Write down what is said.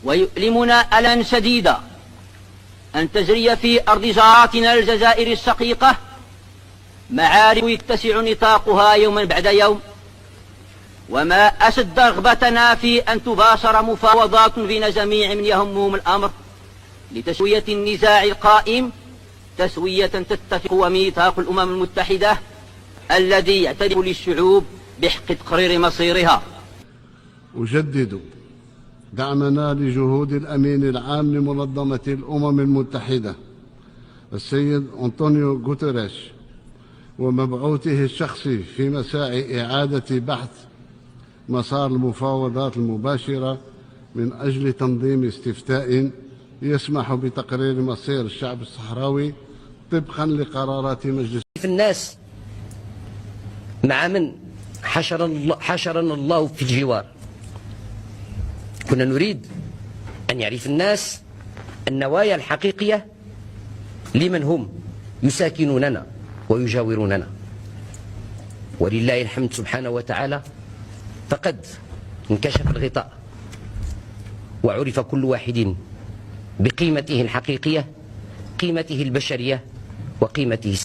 ويؤلمنا ألما شديدا أن تجري في أرض جارتنا الجزائر الشقيقة معارك يتسع نطاقها يوما بعد يوم، وما أشد رغبتنا في أن تباشر مفاوضات بين جميع من يهمهم الأمر لتسوية النزاع القائم تسوية تتفق وميثاق الأمم المتحدة الذي يعترف للشعوب بحق تقرير مصيرها. أجدد دعمنا لجهود الأمين العام لمنظمة الأمم المتحدة السيد أنطونيو غوتيريش ومبعوثه الشخصي في مساعي إعادة بحث مسار المفاوضات المباشرة من أجل تنظيم استفتاء يسمح بتقرير مصير الشعب الصحراوي طبقا لقرارات مجلس الناس مع من حشرنا الله في الجوار. كنا نريد أن يعرف الناس النوايا الحقيقية لمن هم يساكنوننا ويجاوروننا، ولله الحمد سبحانه وتعالى فقد انكشف الغطاء وعرف كل واحد بقيمته الحقيقية، قيمته البشرية وقيمته